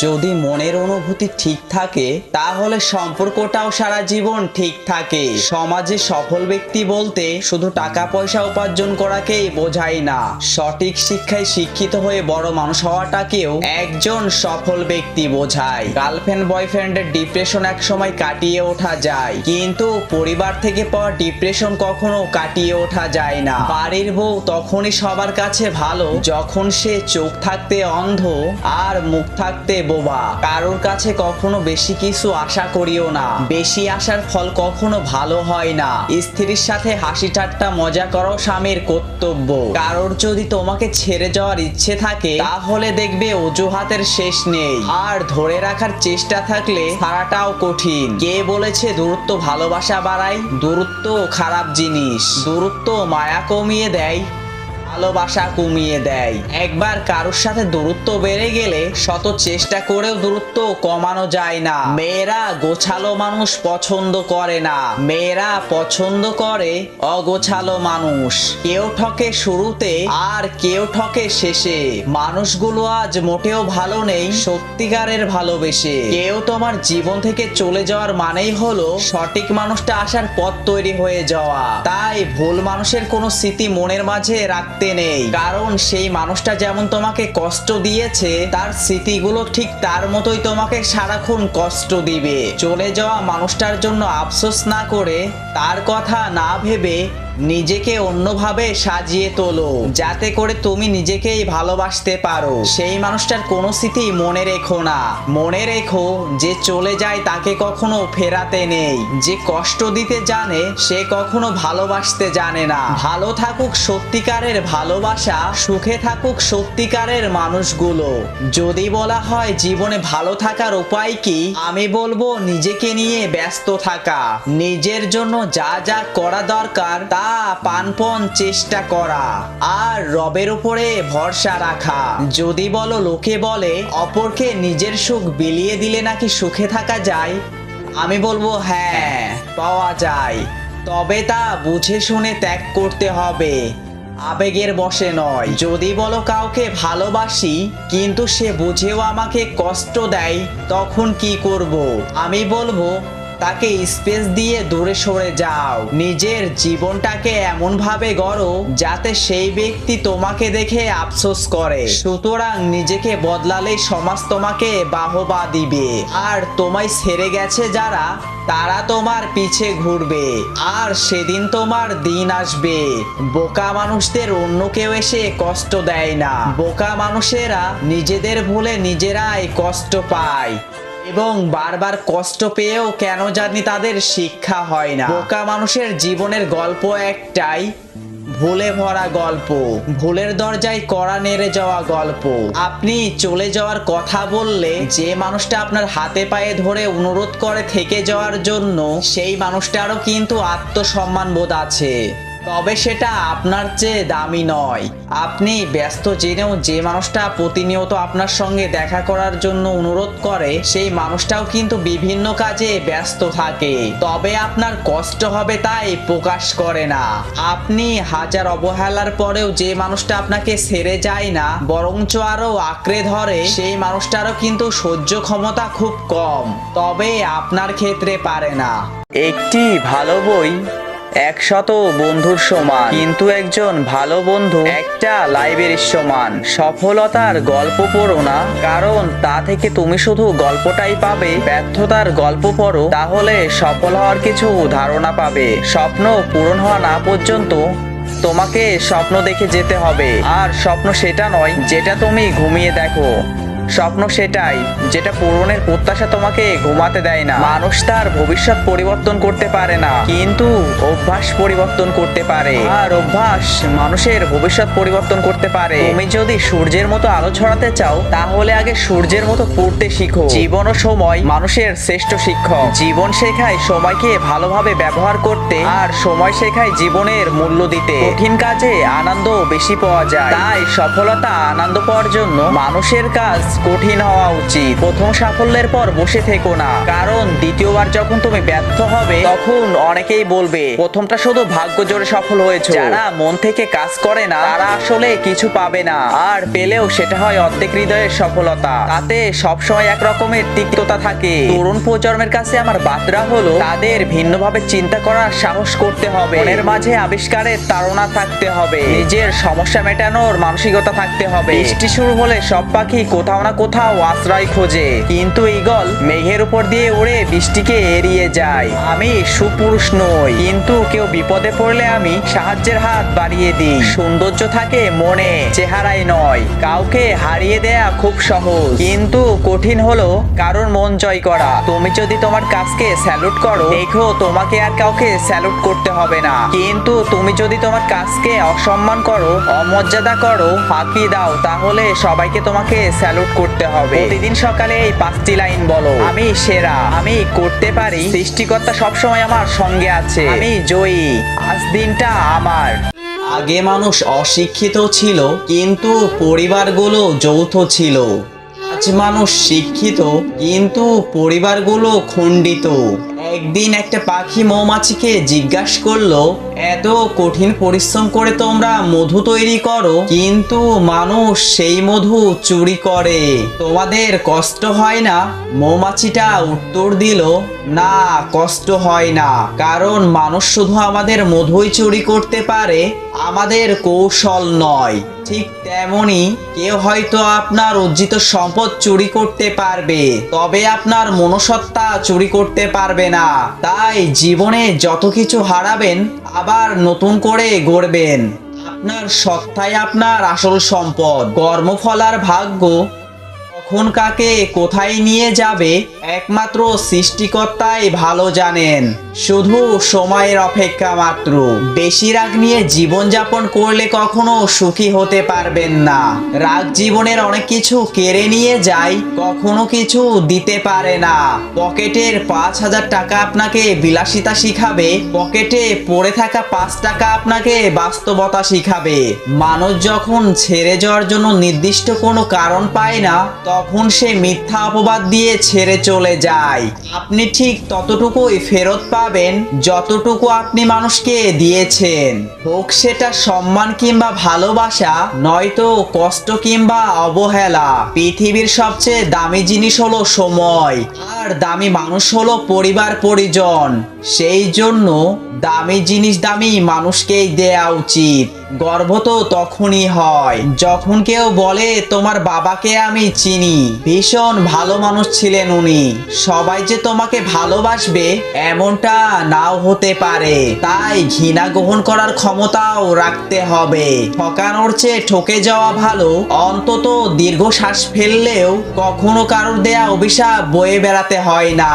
যদি মনের অনুভূতি ঠিক থাকে তাহলে সম্পর্কটাও সারা জীবন ঠিক থাকে। সমাজে সফল ব্যক্তি বলতে শুধু টাকা পয়সা উপার্জন করাকেই বোঝায় না, সঠিক শিক্ষায় শিক্ষিত হয়ে বড় মানুষ হওয়াটাকেও একজন সফল ব্যক্তি বোঝায়। গার্লফ্রেন্ড বয়ফ্রেন্ডের ডিপ্রেশন এক সময় কাটিয়ে ওঠা যায়, কিন্তু পরিবার থেকে পাওয়া ডিপ্রেশন কখনো কাটিয়ে ওঠা যায় না। বাড়ির বউ তখনই সবার কাছে ভালো যখন সে চোখ থাকতে অন্ধ আর মুখ থাকতে বোবা। কারোর কাছে কখনো বেশি কিছু আশা করিও না, বেশি আশার ফল কখনো ভালো হয় না। স্ত্রীর সাথে হাসি ঠাট্টা মজা করো স্বামীর কর্তব্য। কারোর যদি তোমাকে ছেড়ে যাওয়ার ইচ্ছে থাকে তাহলে দেখবে অজুহাতের শেষ নেই, আর ধরে রাখার চেষ্টা থাকলে ছাড়াটাও কঠিন। কে বলেছে দূরত্ব ভালোবাসা বাড়ায়? দূরত্ব খারাপ জিনিস, দূরত্ব মায়া কমিয়ে দেয়, ভালোবাসা কমিয়ে দেয়। একবার কারোর সাথে দূরত্ব বেড়ে গেলে শত চেষ্টা করেও দূরত্ব কমানো যায় না। মেয়েরা গোছালো মানুষ পছন্দ করে না, মেয়েরা পছন্দ করে অগোছালো মানুষ। কেউ ঠকে শুরুতে আর কেউ ঠকে শেষে। মানুষগুলো আজ মোটেও ভালো নেই সত্যিকারের ভালোবেসে। কেউ তোমার জীবন থেকে চলে যাওয়ার মানেই হলো সঠিক মানুষটা আসার পথ তৈরি হয়ে যাওয়া। তাই ভুল মানুষের কোনো স্মৃতি মনের মাঝে রাখতে নেই, কারণ সেই মানুষটা যেমন তোমাকে কষ্ট দিয়েছে তার স্মৃতিগুলো ঠিক তার মতোই তোমাকে সারাক্ষণ কষ্ট দিবে। চলে যাওয়া মানুষটার জন্য আফসোস না করে, তার কথা না ভেবে নিজেকে অন্যভাবে সাজিয়ে তোলো, যাতে করে তুমি নিজেকেই ভালোবাসতে পারো। সেই মানুষটার কোনো স্মৃতি মনে রেখো না। মনে রেখো যে চলে যায় তাকে কখনো ফেরাতে নেই, যে কষ্ট দিতে জানে সে কখনো ভালোবাসতে জানে না। ভালো থাকুক সত্যিকারের ভালোবাসা, সুখে থাকুক সত্যিকারের মানুষগুলো। যদি বলা হয় জীবনে ভালো থাকার উপায় কি, আমি বলবো নিজেকে নিয়ে ব্যস্ত থাকা, নিজের জন্য যা যা করা দরকার তা প্রাণপণ চেষ্টা করা, আর রবের উপরে ভরসা রাখা। যদি বলো লোকে বলে অপরকে নিজের সুখ বিলিয়ে দিলে নাকি সুখে থাকা যায়, আমি বলবো হ্যাঁ পাওয়া যায়, তবে তা বুঝে শুনে ত্যাগ করতে হবে, আবেগের বশে নয়। যদি বলো কাউকে ভালোবাসি কিন্তু সে বুঝেও আমাকে কষ্ট দেয়, তখন কি করব? আমি বলবো তাকে স্পেস দিয়ে দূরে সরে যাও। নিজের জীবনটাকে এমন ভাবে গড়ো যাতে সেই ব্যক্তি তোমাকে দেখে আফসোস করে। সুতরাং নিজেকে বদলালেই সমাজ তোমাকে বাহবা দিবে, আর তোমায় ছেড়ে গেছে যারা তারা তোমার পিছে ঘুরবে, আর সেদিন তোমার দিন আসবে। বোকা মানুষদের অন্য কেউ এসে কষ্ট দেয় না, বোকা মানুষেরা নিজেদের ভুলে নিজেরাই কষ্ট পায়, এবং বারবার কষ্ট পেয়েও কেন জানি তাদের শিক্ষা হয় না। বোকা মানুষের জীবনের গল্প একটাই, ভুলে ভরা গল্প, ভুলের দরজায় কড়া নেড়ে যাওয়া গল্প। আপনি চলে যাওয়ার কথা বললে যে মানুষটা আপনার হাতে পায়ে ধরে অনুরোধ করে থেকে যাওয়ার জন্য, সেই মানুষটারও কিন্তু আত্মসম্মান বোধ আছে, তবে সেটা আপনার চেয়ে দামি নয়। আপনি ব্যস্ত জেনেও যে মানুষটা প্রতিনিয়ত আপনার সঙ্গে দেখা করার জন্য অনুরোধ করে, সেই মানুষটাও কিন্তু বিভিন্ন কাজে ব্যস্ত থাকে, তবে আপনার কষ্ট হবে তাই প্রকাশ করে না। আপনি হাজার অবহেলার পরেও যে মানুষটা আপনাকে ছেড়ে যায় না, বরঞ্চ আরো আঁকড়ে ধরে, সেই মানুষটারও কিন্তু সহ্য ক্ষমতা খুব কম, তবে আপনার ক্ষেত্রে পারে না। একটি ভালো বই 100 বন্ধুর সমান, কিন্তু একজন ভালো বন্ধু একটা লাইব্রেরির সমান। সফলতার গল্প পড়ো না, কারণ তা থেকে তুমি শুধু গল্পটাই পাবে। ব্যর্থতার গল্প পড়ো, তাহলে সফল হওয়ার কিছু ধারণা পাবে। স্বপ্ন পূরণ হওয়া না পর্যন্ত তোমাকে স্বপ্ন দেখে যেতে হবে, আর স্বপ্ন সেটা নয় যেটা তুমি ঘুমিয়ে দেখো, স্বপ্ন সেটাই যেটা পূরণের প্রত্যাশা তোমাকে ঘুমাতে দেয় না। মানুষ তার ভবিষ্যৎ পরিবর্তন করতে পারে না, কিন্তু অভ্যাস পরিবর্তন করতে পারে, আর অভ্যাস মানুষের ভবিষ্যৎ পরিবর্তন করতে পারে। তুমি যদি সূর্যের মতো আলো ছড়াতে চাও, তাহলে আগে সূর্যের মতো পড়তে শিখো। জীবন ও সময় মানুষের শ্রেষ্ঠ শিক্ষক। জীবন শেখায় সময়কে ভালোভাবে ব্যবহার করতে, আর সময় শেখায় জীবনের মূল্য দিতে। কঠিন কাজে আনন্দ বেশি পাওয়া যায়, তাই সফলতা আনন্দ পাওয়ার জন্য মানুষের কাজ কঠিন হওয়া উচিত। প্রথম সাফল্যের পর বসে থেকো না, কারণ দ্বিতীয়বার যখন তুমি ব্যর্থ হবে তখন অনেকেই বলবে প্রথমটা শুধু ভাগ্য জোরে সফল হয়েছে। যারা মন থেকে কাজ করে না তারা আসলে কিছু পাবে না, আর পেলেও সেটা হয় অর্ধেক হৃদয়ের সফলতা। তাতে সবসময় এক রকমের তিক্ততা থাকে। তরুণ প্রজন্মের কাছে আমার বার্তা হলো তাদের ভিন্নভাবে চিন্তা করার সাহস করতে হবে, মনের মাঝে আবিষ্কারের তাড়না থাকতে হবে, নিজের সমস্যা মেটানোর মানসিকতা থাকতে হবে। বৃষ্টি শুরু হলে সব পাখি কোথাও না কোথাও আশ্রয় খোঁজে, কিন্তু ঈগল মেঘের উপর দিয়ে উড়ে বৃষ্টিকে এড়িয়ে যায়। আমি সুপুরুষ নই, কিন্তু কেউ বিপদে পড়লে আমি সাহায্যের হাত বাড়িয়ে দিই। সৌন্দর্য থাকে মনে, চেহারায় নয়। কাউকে হারিয়ে দেয়া খুব সহজ, কিন্তু কঠিন হলো কারোর মন জয় করা। তুমি যদি তোমার কাজকে স্যালুট করো, দেখো তোমাকে আর কাউকে স্যালুট করতে হবে না। কিন্তু তুমি যদি তোমার কাজকে অসম্মান করো, অমর্যাদা করো, ফাঁকি দাও, তাহলে সবাইকে তোমাকে স্যালুট করতে হবে। প্রতিদিন সকালে এই 5টি লাইন বলো, আমি সেরা, আমি করতে পারি, সৃষ্টিকর্তা সবসময় আমার সঙ্গে আছে, আমি জয়ী, আজ দিনটা আমার। আগে মানুষ অশিক্ষিত ছিল, কিন্তু পরিবারগুলো যৌথ ছিল। আজ মানুষ শিক্ষিত, কিন্তু পরিবারগুলো খণ্ডিত। একদিন একটা পাখি মৌমাছিকে জিজ্ঞাসা করলো, এত কঠিন পরিশ্রম করে তোমরা মধু তৈরি করো, কিন্তু মানুষ সেই মধু চুরি করে, তোমাদের কষ্ট হয় না? মৌমাছিটা উত্তর দিল, না, কষ্ট হয় না, কারণ মানুষ শুধু আমাদের মধুই চুরি করতে পারে, আমাদের কৌশল নয়। ঠিক তেমনি কেউ হয়তো আপনার অর্জিত সম্পদ চুরি করতে পারবে, তবে আপনার মনুষ্যত্বা চুরি করতে পারবে না। তাই জীবনে যত কিছু হারাবেন আবার নতুন করে গড়বেন। আপনার সত্তাই আপনার আসল সম্পদ। কর্মফল আর ভাগ্য কখন কাকে কোথায় নিয়ে যাবে একমাত্র সৃষ্টিকর্তাই ভালো জানেন। শুধু সময়ের অপেক্ষা মাত্র। বেশি রাগ নিয়ে জীবনযাপন করলে কখনো সুখী হতে পারবেন না। রাগ জীবনের অনেক কিছু কেড়ে নিয়ে যায়, কখনো কিছু দিতে পারে না। পকেটের 5,000 টাকা আপনাকে বিলাসিতা শিখাবে, পকেটে পড়ে থাকা 5 টাকা আপনাকে বাস্তবতা শিখাবে। মানুষ যখন ছেড়ে যাওয়ার জন্য নির্দিষ্ট কোনো কারণ পায় না, তখন সে মিথ্যা অপবাদ দিয়ে ছেড়ে চলে যায়। আপনি ঠিক ততটুকুই ফেরত পাবেন যতটুকু আপনি মানুষকে দিয়েছেন, হোক সেটা সম্মান কিংবা ভালোবাসা, নয়তো কষ্ট কিংবা অবহেলা। পৃথিবীর সবচেয়ে দামি জিনিস হলো সময়, আর দামি মানুষ হলো পরিবার পরিজন। সেই জন্য দামি জিনিস দামি মানুষকেই দেয়া উচিত। গর্ব তো তখনই হয় যখন কেউ বলে, তোমার বাবাকে আমি চিনি, ভীষণ ভালো মানুষ ছিলেন উনি। সবাই যে তোমাকে ভালোবাসবে এমনটা নাও হতে পারে, তাই ঘৃণা গ্রহণ করার ক্ষমতাও রাখতে হবে। ঠকানোর চেয়ে ঠকে যাওয়া ভালো। অন্তত দীর্ঘশ্বাস ফেললেও কখনো কারোর দেয়া অভিশাপ বয়ে বেড়াতে হয় না।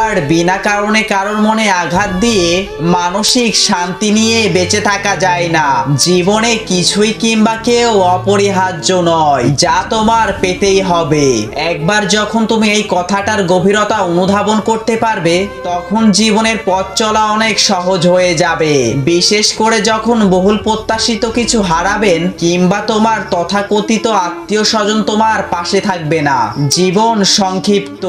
আর বিনা কারণে কারোর মনে আঘাত দিয়ে মানসিক শান্তি নিয়ে বেঁচে থাকা যায় না। জীবনে কিছুই কিংবা কেউ অপরিহার্য নয়, যা তোমার পেতেই হবে। একবার যখন তুমি এই কথাটার গভীরতা অনুধাবন করতে পারবে, তখন জীবনের পথ চলা অনেক সহজ হয়ে যাবে। বিশেষ করে যখন বহুল প্রত্যাশিত কিছু হারাবেন, কিংবা তোমার তথাকথিত আত্মীয় স্বজন তোমার পাশে থাকবে না। জীবন সংক্ষিপ্ত।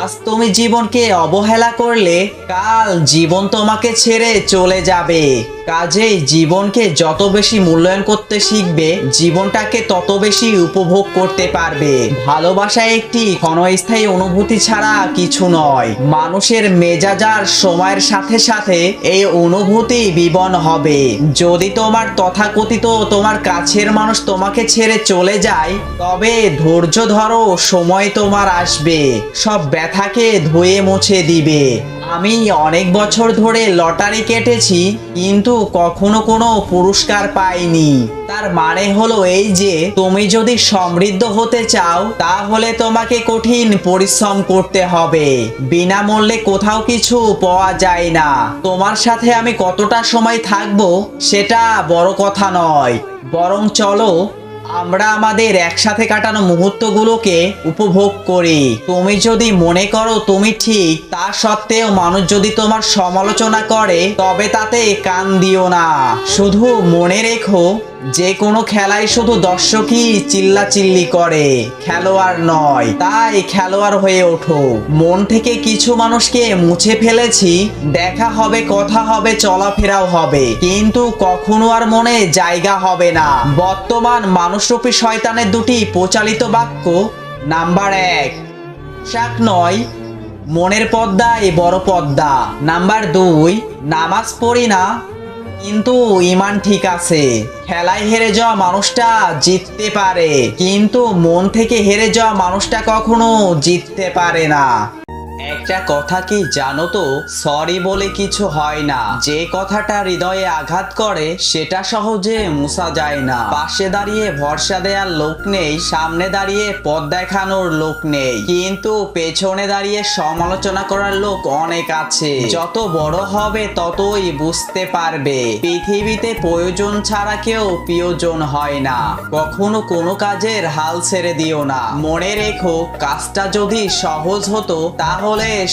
আজ তুমি জীবনকে অবহেলা করলে কাল জীবন তোমাকে ছেড়ে চলে যাবে। কাজেই জীবনকে যত বেশি মূল্যায়ন করতে শিখবে, জীবনটাকে তত বেশি উপভোগ করতে পারবে। ভালোবাসা একটি ক্ষণস্থায়ী অনুভূতি ছাড়া কিছু নয়। মানুষের মেজাজ আর সময়ের সাথে সাথে এই অনুভূতি বিবর্ণ হবে। যদি তোমার তথাকথিত তোমার কাছের মানুষ তোমাকে ছেড়ে চলে যায়, তবে ধৈর্য ধরো, সময় তোমার আসবে, সব ব্যথাকে ধুয়ে মুছে দিবে। আমি অনেক বছর ধরে লটারি কেটেছি, কিন্তু কখনো কোনো পুরস্কার পাইনি। তার মানে হলো এই যে, তুমি যদি সমৃদ্ধ হতে চাও, তাহলে তোমাকে কঠিন পরিশ্রম করতে হবে। বিনামূল্যে কোথাও কিছু পাওয়া যায় না। তোমার সাথে আমি কতটা সময় থাকবো সেটা বড় কথা নয়, বরং চলো আমরা আমাদের একসাথে কাটানো মুহূর্তগুলোকে উপভোগ করি। তুমি যদি মনে করো তুমি ঠিক, তা সত্ত্বেও মানুষ যদি তোমার সমালোচনা করে, তবে তাতে কান দিও না। শুধু মনে রেখো, যে কোনো খেলায় শুধু দর্শকই চিল্লাচিল্লি করে, খেলোয়াড় নয়। তাই খেলোয়াড় হয়ে ওঠো। মন থেকে কিছু মানুষকে মুছে ফেলেছি, দেখা হবে, কথা হবে, চলাফেরাও হবে, কিন্তু কখনো আর মনে জায়গা হবে না। বর্তমান মানুষরূপী শয়তানের দুটি প্রচালিত বাক্য। নাম্বার 1, পোশাক নয়, মনের পর্দায় বড় পর্দা। নাম্বার 2, নামাজ পড়ি না কিন্তু ইমান ঠিক আছে। খেলায় হেরে যাওয়া মানুষটা জিততে পারে, কিন্তু মন থেকে হেরে যাওয়া মানুষটা কখনো জিততে পারে না। একটা কথা কি জানো তো, সরি বলে কিছু হয় না। যে কথাটা হৃদয়ে আঘাত করে সেটা সহজে মুছা যায় না। পাশে দাঁড়িয়ে ভরসা দেওয়ার লোক নেই, সামনে দাঁড়িয়ে পথ দেখানোর লোক নেই, কিন্তু পেছনে দাঁড়িয়ে সমালোচনা করার লোক অনেক আছে। যত বড় হবে ততই বুঝতে পারবে পৃথিবীতে প্রয়োজন ছাড়া কেউ প্রিয়জন হয় না। কখনো কোনো কাজের হাল ছেড়ে দিও না। মনে রেখো, কাজটা যদি সহজ হতো তাহলে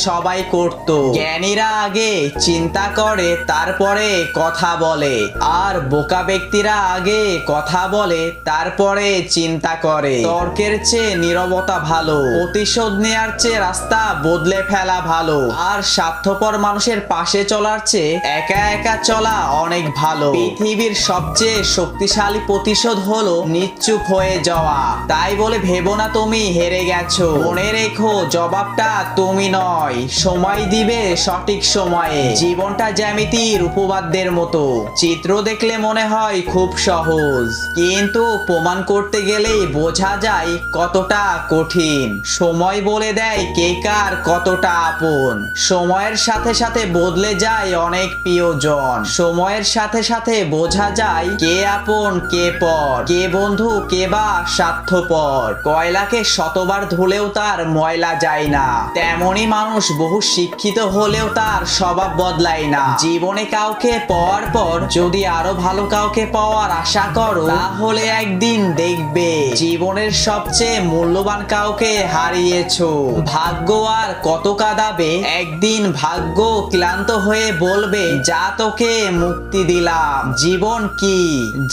সবাই করত। জ্ঞানীরা আগে চিন্তা করে তারপরে কথা বলে, আর বোকা ব্যক্তিরা আগে কথা বলে তারপরে চিন্তা করে। তর্কের চেয়ে নীরবতা ভালো, প্রতিশোধ নেয়ার চেয়ে রাস্তা বদলে ফেলা ভালো, আর স্বার্থপর মানুষের পাশে চলার চেয়ে একা একা চলা অনেক ভালো। পৃথিবীর সবচেয়ে শক্তিশালী প্রতিশোধ হলো নিশ্চুপ হয়ে যাওয়া। তাই বলে ভেবো না তুমি হেরে গেছো। মনে রেখো, জবাবটা তুমি নয়, সময় দিবে সঠিক সময়ে। জীবনটা জ্যামিতির উপবাদ্যের মতো, চিত্র দেখলে মনে হয় খুব সহজ, কিন্তু প্রমাণ করতে গেলেই বোঝা যায় কতটা কঠিন। সময় বলে দেয় কে কার কতটা আপন। সময়ের সাথে সাথে বদলে যায় অনেক প্রিয়জন। সময়ের সাথে সাথে বোঝা যায় কে আপন কে পর, কে বন্ধু কে বা স্বার্থপর। কয়লাকে শতবার ধুলেও তার ময়লা যায় না, তেমনই মানুষ বহু শিক্ষিত হলেও তার স্বভাব বদলায় না। জীবনে কাউকে পাওয়ার পর যদি আরো ভালো কাউকে পাওয়ার আশা করো, তাহলে একদিন দেখবে জীবনের সবচেয়ে মূল্যবান কাউকে হারিয়েছো। ভাগ্য আর কত কাঁদাবে, একদিন ভাগ্য ক্লান্ত হয়ে বলবে যা তোকে মুক্তি দিলাম। জীবন কি?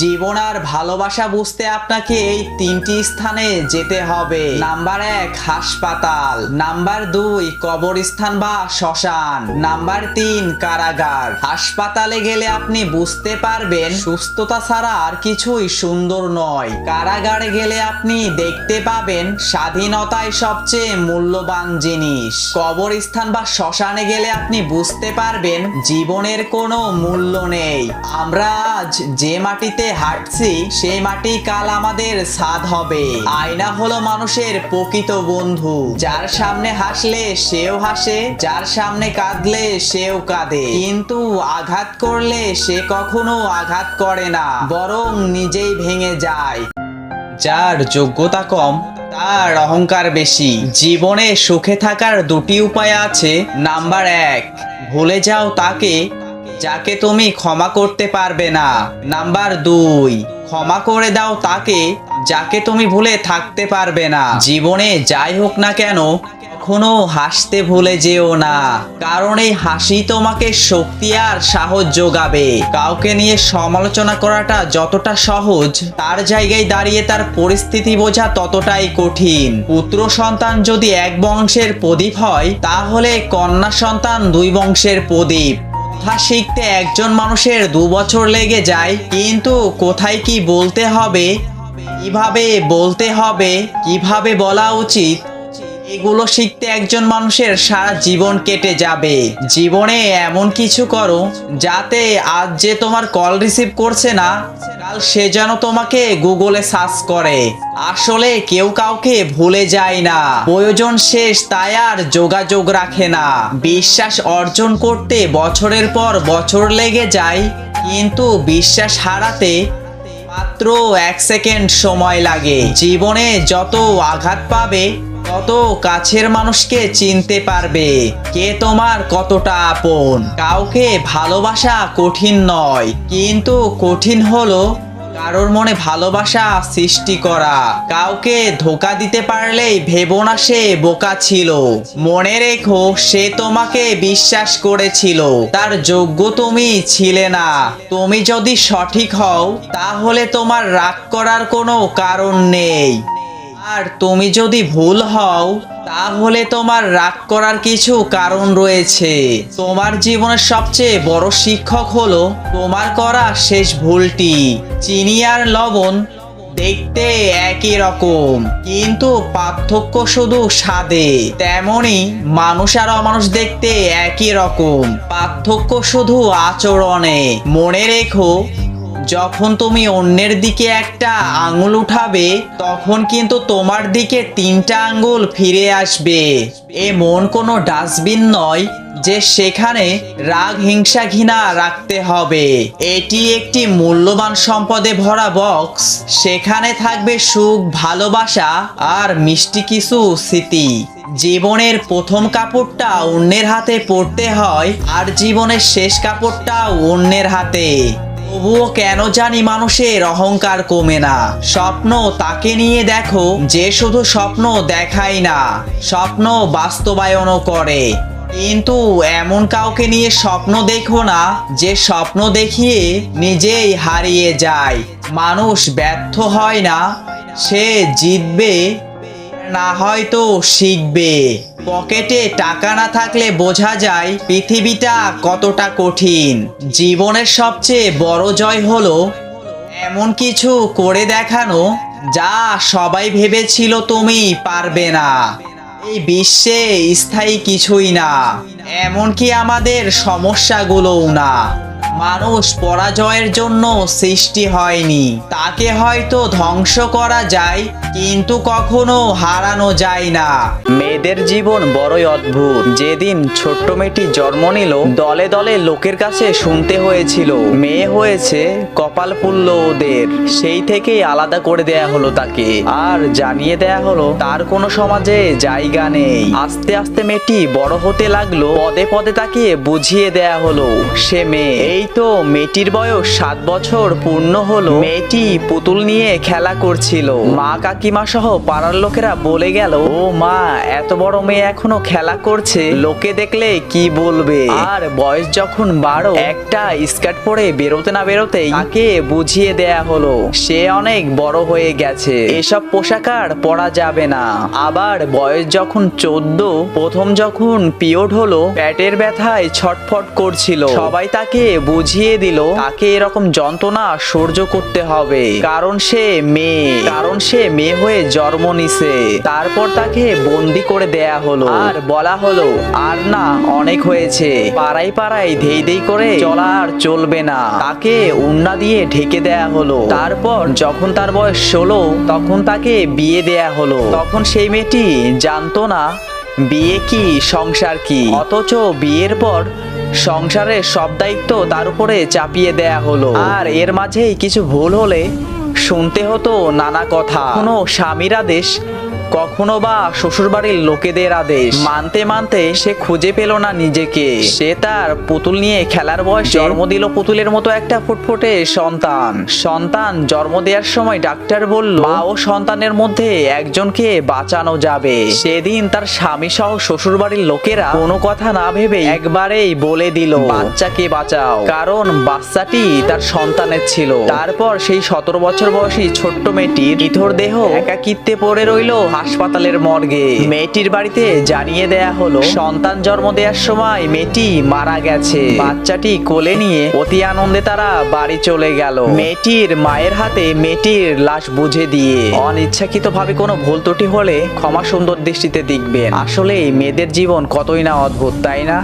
জীবন আর ভালোবাসা বুঝতে আপনাকে এই 3টি স্থানে যেতে হবে। নাম্বার 1, হাসপাতাল। নাম্বার 2, কবরস্থান বা শ্মশান। নাম্বার 3, কারাগার। হাসপাতালে গেলে আপনি বুঝতে পারবেন সুস্থতা ছাড়া আর কিছুই সুন্দর নয়। কারাগারে গেলে আপনি দেখতে পাবেন স্বাধীনতাই সবচেয়ে মূল্যবান জিনিস। কবরস্থান বা শ্মশানে গেলে আপনি বুঝতে পারবেন জীবনের কোনো মূল্য নেই। আমরা আজ যে মাটিতে হাঁটছি সেই মাটি কাল আমাদের ছাদ হবে। আয়না হলো মানুষের প্রকৃত বন্ধু। যার সামনে হাসলে সেও হাসে, যার সামনে কাঁদলে সেও কাঁদে, কিন্তু আঘাত করলে সে কখনো আঘাত করে না, বরং নিজেই ভেঙে যায়। যার যোগ্যতা কম তার অহংকার বেশি। জীবনে সুখে থাকার 2টি উপায় আছে। নাম্বার 1, ভুলে যাও তাকে যাকে তুমি ক্ষমা করতে পারবে না। নাম্বার 2, ক্ষমা করে দাও তাকে যাকে তুমি ভুলে থাকতে পারবে না। জীবনে যাই হোক না কেন, কখনো হাসতে ভুলে যেও না, কারণ এই হাসি তোমাকে শক্তি আর সাহস যোগাবে। কাউকে নিয়ে সমালোচনা করাটা যতটা সহজ, তার জায়গায় দাঁড়িয়ে তার পরিস্থিতি বোঝা ততটাই কঠিন। পুত্র সন্তান যদি এক বংশের প্রদীপ হয়, তাহলে কন্যা সন্তান 2 বংশের প্রদীপ। কথা শিখতে একজন মানুষের 2 বছর লেগে যায়, কিন্তু কোথায় কি বলতে হবে, কিভাবে বলতে হবে, কিভাবে বলা উচিত, এগুলো শিখতে একজন মানুষের সারা জীবন কেটে যাবে। জীবনে এমন কিছু করো যাতে আজ যে তোমার কল রিসিভ করছে না, কাল সে যেন তোমাকে গুগলে সার্চ করে। আসলে কেউ কাউকে ভুলে যায় না, প্রয়োজন শেষ তাই আর যোগাযোগ রাখে না। বিশ্বাস অর্জন করতে বছরের পর বছর লেগে যায়, কিন্তু বিশ্বাস হারাতে মাত্র 1 সেকেন্ড সময় লাগে। জীবনে যত আঘাত পাবে তত কাছের মানুষকে চিনতে পারবে কে তোমার কতটা আপন। কাউকে ভালোবাসা কঠিন নয়, কিন্তু কঠিন হলো কারোর মনে ভালোবাসা সৃষ্টি করা। কাউকে ধোঁকা দিতে পারলেই ভেবো না সে বোকা ছিল। মনে রেখো সে তোমাকে বিশ্বাস করেছিল, তার যোগ্য তুমি ছিলে না। তুমি যদি সঠিক হও তাহলে তোমার রাগ করার কোনো কারণ নেই, আর তুমি যদি ভুল হও তাহলে তোমার রাগ করার কিছু কারণ রয়েছে। তোমার জীবনের সবচেয়ে বড় শিক্ষক হলো তোমার করা শেষ ভুলটি। চিনি আর লবণ দেখতে একই রকম, কিন্তু পার্থক্য শুধু স্বাদে। তেমনি মানুষ আর অমানুষ দেখতে একই রকম, পার্থক্য শুধু আচরণে। মনে রেখো, যখন তুমি অন্যের দিকে একটা আঙুল উঠাবে তখন কিন্তু তোমার দিকে 3টা আঙ্গুল ফিরে আসবে। এ মন কোনো ডাস্টবিন নয় যে সেখানে রাগ হিংসা ঘৃণা রাখতে হবে। এটি একটি মূল্যবান সম্পদে ভরা বক্স। সেখানে থাকবে সুখ, ভালোবাসা আর মিষ্টি কিছু স্মৃতি। জীবনের প্রথম কাপড়টা অন্যের হাতে পরতে হয়, আর জীবনের শেষ কাপড়টা অন্যের হাতে। তবুও কেন জানি মানুষের অহংকার কমে না। স্বপ্ন তাকে নিয়ে দেখো যে শুধু স্বপ্ন দেখায় না, স্বপ্ন বাস্তবায়নও করে। কিন্তু এমন কাউকে নিয়ে স্বপ্ন দেখো না যে স্বপ্ন দেখিয়ে নিজেই হারিয়ে যায়। মানুষ ব্যর্থ হয় না, সে জিতবে না হয়তো শিখবে। পকেটে টাকা না থাকলে বোঝা যায় পৃথিবীটা কতটা কঠিন। জীবনের সবচেয়ে বড় জয় হলো এমন কিছু করে দেখানো যা সবাই ভেবেছিল তুমি পারবে না। এই বিশ্বে স্থায়ী কিছুই না, এমনকি আমাদের সমস্যাগুলোও না। মানুষ পরাজয়ের জন্য সৃষ্টি হয়নি, তাকে হয়তো ধ্বংস করা যায় কিন্তু কখনো হারানো যায় না। মেয়েদের জীবন বড়ই অদ্ভুত। যেদিন ছোট্ট মেয়েটি জন্ম নিল দলে দলে লোকের কাছে শুনতে হয়েছিল মেয়ে হয়েছে, কপাল পুড়ল ওদের। সেই থেকেই আলাদা করে দেয়া হলো তাকে, আর জানিয়ে দেয়া হলো তার কোনো সমাজে জায়গা নেই। আস্তে আস্তে মেয়েটি বড় হতে লাগলো, পদে পদে তাকে বুঝিয়ে দেয়া হলো সে মেয়ে। এই তো মেয়েটির বয়স 7 বছর পূর্ণ হলো। মেয়েটি পুতুল নিয়ে খেলা করছিল। মা কাকিমা সহ পাড়ার লোকেরা বলে গেল, ও মা, এত বড় মেয়ে এখনো খেলা করছে, লোকে দেখলে কি বলবে। আর বয়স যখন 12, একটা স্কার্ট পরে বেরোতে না বেরোতেই তাকে বুঝিয়ে দেয়া হলো সে অনেক বড় হয়ে গেছে, এসব পোশাক আর পরা যাবে না। আবার বয়স যখন 14, প্রথম যখন পিরিয়ড হলো পেটের ব্যথায় ছটফট করছিল। সবাই তাকে বুঝিয়ে দিল তাকে এরকম যন্ত্রণা সহ্য করতে হবে, কারণ সে মেয়ে হয়ে জন্ম নিছে। তারপর তাকে বন্দি করে দেয়া হলো, আর বলা হলো আর না, অনেক হয়েছে, পাড়ায় পাড়ায় ধেই ধেই করে চলা আর চলবে না। তাকে উন্না দিয়ে ঢেকে দেয়া হলো। তারপর যখন তার বয়স 16, তখন তাকে বিয়ে দেয়া হলো। তখন সেই মেয়েটি জানতো না বিয়ে কি, সংসার কি। অথচ বিয়ের পর সংসারের সব দায়িত্ব তার উপরে চাপিয়ে দেয়া হলো। আর এর মাঝেই কিছু ভুল হলে শুনতে হতো নানা কথা। কোনো স্বামীর আদেশ, কখনো বা শ্বশুরবাড়ির লোকেদের আদেশ মানতে মানতে সে খুঁজে পেল না নিজেকে। সে তার পুতুল নিয়ে খেলার বয়সে জন্ম দিল পুতুলের মতো একটা ফুটফুটে সন্তান জন্ম দেওয়ার সময় ডাক্তার বলল মা ও সন্তানের মধ্যে একজনকে বাঁচানো যাবে। সেদিন তার স্বামী সহ শ্বশুরবাড়ির লোকেরা কোনো কথা না ভেবে একবারেই বলে দিল বাচ্চাকে বাঁচাও, কারণ বাচ্চাটি তার সন্তানের ছিল। তারপর সেই 17 বছর বয়সী ছোট্ট মেয়েটির ইথর দেহ একাকিত্বে পড়ে রইল হাসপাতালের মর্গে। মেয়েটির বাড়িতে জানিয়ে দেয়া হলো সন্তান জন্ম দেওয়ার সময় মেয়েটি মারা গেছে। বাচ্চাটি কোলে নিয়ে অতি আনন্দে তারা বাড়ি চলে গেল, মেয়েটির মায়ের হাতে মেয়েটির লাশ বুঝে দিয়ে। অনিচ্ছাকৃতভাবে কোনো ভুল ত্রুটি হলে ক্ষমা সুন্দর দৃষ্টিতে দেখবেন। আসলে মেয়েদের জীবন কতই না অদ্ভুত, তাই না?